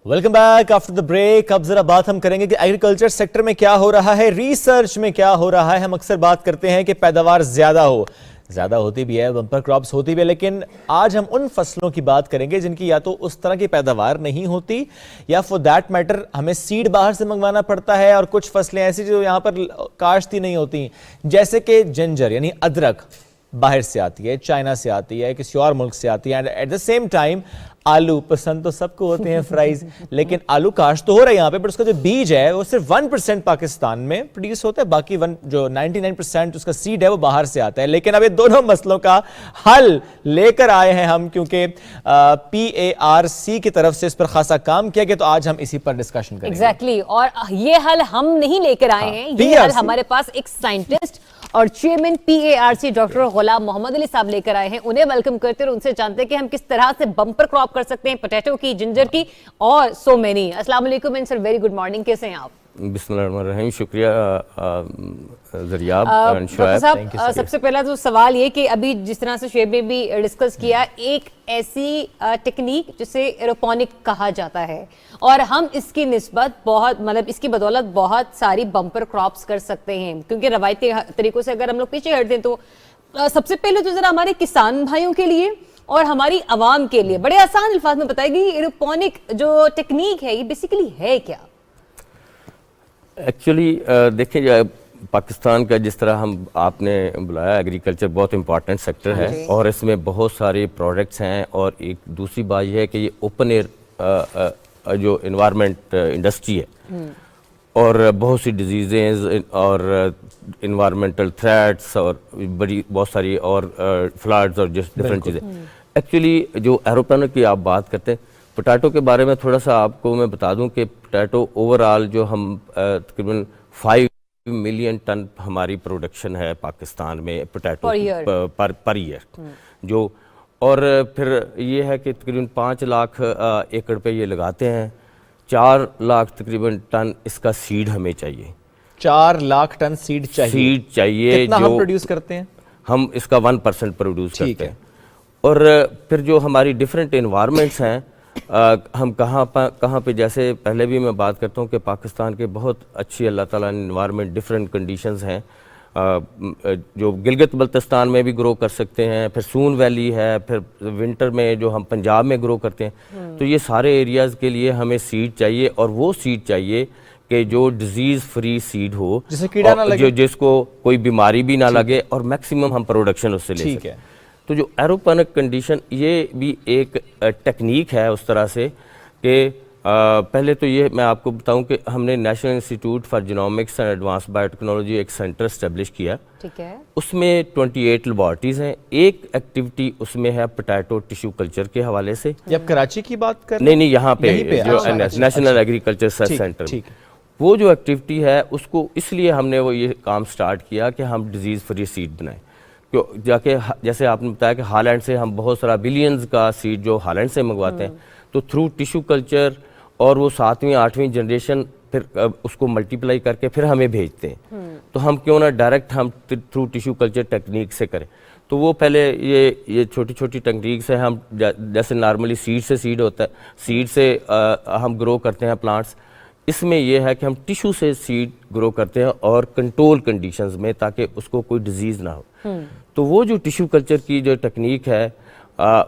Welcome back after the break. اب ذرا بات ہم کریں گے کہ ایگریکلچر سیکٹر میں کیا ہو رہا ہے, ریسرچ میں کیا ہو رہا ہے. ہم اکثر بات کرتے ہیں کہ پیداوار زیادہ ہوتی بھی ہے, بمپر کراپس ہوتی بھی ہے, لیکن آج ہم ان فصلوں کی بات کریں گے جن کی یا تو اس طرح کی پیداوار نہیں ہوتی یا فور دیٹ میٹر ہمیں سیڈ باہر سے منگوانا پڑتا ہے, اور کچھ فصلیں ایسی جو یہاں پر کاشت ہی نہیں ہوتی, جیسے کہ جنجر یعنی ادرک باہر سے آتی ہے, چائنا سے آتی ہے, کسی اور ملک سے آتی ہے. And at the same time آلو پسند تو سب کو ہوتے ہیں, فرائز, لیکن آلو کاشت تو ہو رہا ہے یہاں پہ, بٹ اس کا جو بیج ہے وہ صرف 1% پاکستان میں پروڈیوس ہوتا ہے, باقی جو 99% اس کا سیڈ ہے وہ باہر سے آتا ہے. لیکن اب یہ دونوں مسئلوں کا حل لے کر آئے ہیں ہم, کیونکہ PARC کی طرف سے اس پر خاصا کام کیا گیا, تو آج ہم اسی پر ڈسکشن کریں گے. ایگزیکٹلی, اور یہ حل ہم نہیں لے کر آئے ہیں, یہ حل ہمارے پاس ایک سائنٹسٹ اور چیئرمین PARC ڈاکٹر غلام محمد علی صاحب لے کر آئے ہیں. انہیں ویلکم کرتے اور ان سے جانتے ہیں کہ ہم کس طرح سے بمپر کراپ کر سکتے ہیں, پوٹیٹو کی, جنجر کی اور سو مینی. السلام علیکم and sir very good morning, کیسے ہیں آپ؟ بسم اللہ الرحمن الرحیم. شکریہ ذریعہ صاحب. سب سے پہلا تو سوال یہ کہ ابھی جس طرح سے شعیب نے بھی ڈسکس کیا, ایک ایسی ٹیکنیک جسے ایروپونک کہا جاتا ہے, اور ہم اس کی نسبت بہت اس کی بدولت بہت ساری بمپر کراپس کر سکتے ہیں, کیونکہ روایتی طریقوں سے اگر ہم لوگ پیچھے ہٹ دیں تو سب سے پہلے تو ذرا ہمارے کسان بھائیوں کے لیے اور ہماری عوام کے لیے بڑے آسان الفاظ میں بتائے گی ایروپونک جو ٹیکنیک ہے یہ بیسیکلی ہے کیا؟ ایکچولی دیکھیں, پاکستان کا جس طرح آپ نے بلایا, ایگریکلچر بہت امپورٹنٹ سیکٹر ہے اور اس میں بہت سارے پروڈکٹس ہیں, اور ایک دوسری بات یہ ہے کہ یہ اوپن ایئر جو انوائرمنٹ انڈسٹری ہے, اور بہت سی ڈیزیزز اور انوائرمنٹل تھریٹس اور بہت ساری اور فلڈز اور ڈفرینٹ چیزیں. ایکچولی جو ایروپونک کی آپ بات کرتے ہیں, پوٹیٹو کے بارے میں تھوڑا سا آپ کو میں بتا دوں کہ پوٹیٹو اوور آل جو ہم تقریباً 5 ملین ٹن ہماری پروڈکشن ہے پاکستان میں پوٹیٹو پر ایئر جو, اور پھر یہ ہے کہ تقریباً 5 لاکھ ایکڑ پہ یہ لگاتے ہیں. 4 لاکھ تقریباً ٹن اس کا سیڈ ہمیں چاہیے. 4 لاکھ ٹن سیڈ چاہیے. کتنا ہم پروڈیوس کرتے ہیں؟ ہم اس کا 1% پروڈیوس کرتے ہیں. اور پھر جو ہماری ڈیفرنٹ انوائرمنٹس ہیں, ہم کہاں پہ, جیسے پہلے بھی میں بات کرتا ہوں کہ پاکستان کے بہت اچھی اللہ تعالیٰ نے انوائرمنٹ ڈفرینٹ کنڈیشنز ہیں, جو گلگت بلتستان میں بھی گرو کر سکتے ہیں, پھر سون ویلی ہے, پھر ونٹر میں جو ہم پنجاب میں گرو کرتے ہیں. تو یہ سارے ایریاز کے لیے ہمیں سیڈ چاہیے, اور وہ سیڈ چاہیے کہ جو ڈیزیز فری سیڈ ہو, جس کو کوئی بیماری بھی نہ لگے, اور میکسیمم ہم پروڈکشن اس سے لے سکیں. تو جو ایروپونک کنڈیشن یہ بھی ایک ٹیکنیک ہے اس طرح سے کہ پہلے تو یہ میں آپ کو بتاؤں کہ ہم نے national institute for genomics and advance bio technology ایک سینٹر اسٹیبلش کیا. ٹھیک ہے. اس میں 28 لیبارٹریز ہیں. ایک ایکٹیویٹی اس میں ہے پوٹیٹو ٹیشو کلچر کے حوالے سے. یہ آپ کراچی کی بات کر رہے ہیں؟ نہیں, یہاں پہ جو نیشنل ایگریکلچر ریسرچ سینٹر, وہ جو ایکٹیویٹی ہے اس کو اس لیے ہم نے وہ یہ کام سٹارٹ کیا کہ ہم ڈیزیز فری سیڈ بنائیں. جا کے جیسے آپ نے بتایا کہ ہالینڈ سے ہم بہت سارا بلینز کا سیڈ جو ہالینڈ سے منگواتے ہیں, تو تھرو ٹیشو کلچر اور وہ 7ویں 8ویں جنریشن پھر اس کو ملٹیپلائی کر کے پھر ہمیں بھیجتے ہیں. تو ہم کیوں نہ ڈائریکٹ ہم تھرو ٹیشو کلچر ٹیکنیک سے کریں. تو وہ پہلے یہ چھوٹی چھوٹی ٹیکنیکس ہیں. ہم جیسے نارملی سیڈ ہوتا ہے, سیڈ سے ہم گرو کرتے ہیں پلانٹس. اس میں یہ ہے کہ ہم ٹیشو سے سیڈ گرو کرتے ہیں اور کنٹرول کنڈیشنز میں, تاکہ اس کو کوئی ڈیزیز نہ ہو. تو وہ جو ٹیشو کلچر کی جو ٹیکنیک ہے,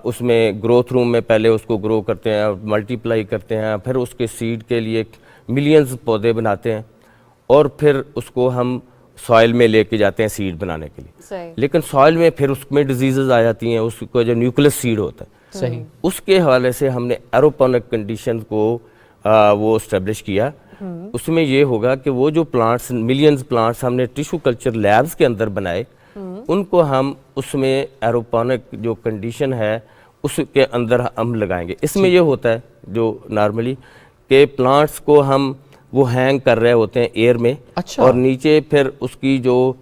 اس میں گروتھ روم میں پہلے اس کو گرو کرتے ہیں, ملٹیپلائی کرتے ہیں, پھر اس کے سیڈ کے لیے ملینز پودے بناتے ہیں, اور پھر اس کو ہم سوائل میں لے کے جاتے ہیں سیڈ بنانے کے لیے. لیکن سوائل میں پھر اس میں ڈیزیزز آ جاتی ہیں. اس کو جو نیوکلس سیڈ ہوتا ہے, اس کے حوالے سے ہم نے ایروپونک کنڈیشن کو وہ اسٹیبلش کیا. اس میں یہ ہوگا کہ وہ جو پلانٹس, ملینز پلانٹس ہم نے ٹیشو کلچر لیبز کے اندر بنائے, ان کو ہم اس میں ایروپونک جو کنڈیشن ہے اس کے اندر ہم لگائیں گے. اس میں یہ ہوتا ہے جو نارملی کہ پلانٹس کو ہم وہ ہینگ کر رہے ہوتے ہیں ایئر میں, اور نیچے پھر اس کی جو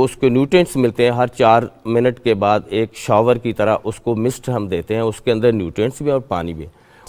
اس کو نیوٹرینٹس ملتے ہیں ہر 4 منٹ کے بعد ایک شاور کی طرح اس کو مسٹ ہم دیتے ہیں. اس کے اندر نیوٹرینٹس بھی اور پانی بھی.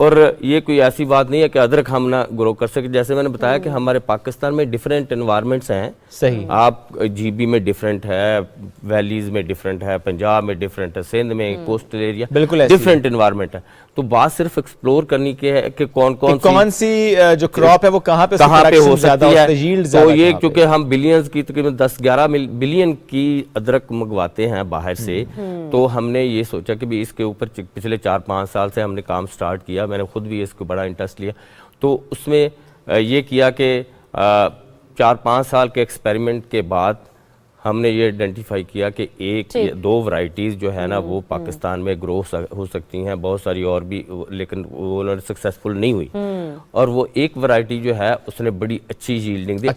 اور یہ کوئی ایسی بات نہیں ہے کہ ادرک ہم نہ گرو کر سکے. جیسے میں نے بتایا کہ ہمارے پاکستان میں ڈیفرنٹ انوائرمنٹس ہیں. صحیح. آپ جی بی میں ڈیفرنٹ ہے, ویلیز میں ڈیفرنٹ ہے, پنجاب میں ڈیفرنٹ ہے, سندھ میں کوسٹل ایریا بالکل ڈیفرنٹ انوائرمنٹ ہے. تو بات صرف ایکسپلور کرنے کی ہے کہ کون سی جو کراپ ہے وہ کہاں پہ ہو سکتی ہے. تو یہ کیونکہ کیونکہ ہم بلینز کی تقریباً 10-11 بلین کی ادرک منگواتے ہیں باہر سے, تو ہم نے یہ سوچا کہ بھی اس کے اوپر پچھلے 4-5 سال سے ہم نے کام سٹارٹ کیا. میں نے خود بھی اس کو بڑا انٹرسٹ لیا. تو اس میں یہ کیا کہ 4-5 سال کے ایکسپیریمنٹ کے بعد ہم نے یہ آئیڈینٹیفائی کیا کہ 1-2 ورائٹیز جو ہے نا وہ پاکستان میں گرو ہو سکتی ہیں, بہت ساری اور بھی, لیکن وہ سکسیسفل نہیں ہوئی. اور وہ ایک ورائٹی جو ہے اس نے بڑی اچھی ییلڈنگ دی.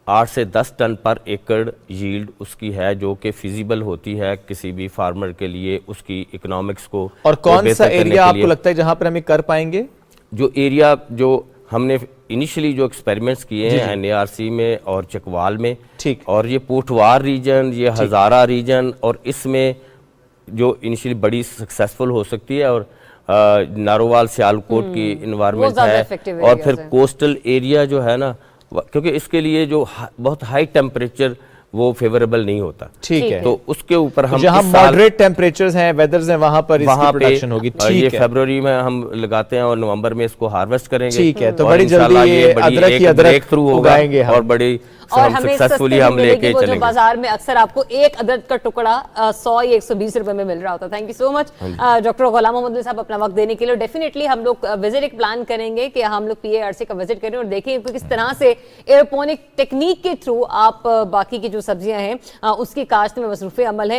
8 سے 10 ٹن پر ایکڑ ییلڈ اس کی ہے, جو کہ فیزیبل ہوتی ہے کسی بھی فارمر کے لیے, اس کی اکنامکس کو. اور کون سا ایریا آپ کو لگتا ہے جہاں پر ہم یہ کر پائیں گے؟ جو ایریا جو ہم نے انیشلی جو ایکسپیریمنٹس کیے ہیں این اے آر سی میں اور چکوال میں, اور یہ پوٹھوار ریجن, یہ ہزارہ ریجن, اور اس میں جو انیشلی بڑی سکسیسفل ہو سکتی ہے, اور نارووال سیالکوٹ کی انوائرمنٹ ہے, اور پھر کوسٹل ایریا جو ہے نا, کیونکہ اس کے لیے جو بہت ہائی ٹیمپریچر وہ فیوریبل نہیں ہوتا. ٹھیک ہے. تو اس کے اوپر ہم جہاں ماڈریٹ ٹیمپریچرز ہیں, ویدرز ہیں, وہاں پر اس کی پروڈکشن ہوگی. یہ فیبروری میں ہم لگاتے ہیں اور نومبر میں اس کو ہارویسٹ کریں گے. ٹھیک ہے. تو بڑی جلدی یہ ادرک کی ادرک تھرو ہوگا اور بڑی اور ہمیں سستی ملے گی. وہ جو بازار میں اکثر آپ کو ایک ادرک کا ٹکڑا 100 یا 120 روپے میں مل رہا ہوتا. Thank you so much doctor Ghulam محمد صاحب اپنا وقت دینے کے لیے. ڈیفینیٹلی ہم لوگ وزٹ ایک پلان کریں گے کہ ہم لوگ پی اے آر سی کا وزٹ کریں اور دیکھیں کہ کس طرح سے ایئروپونک ٹیکنیک کے تھرو آپ باقی کی جو سبزیاں ہیں اس کی کاشت میں مصروف عمل ہے.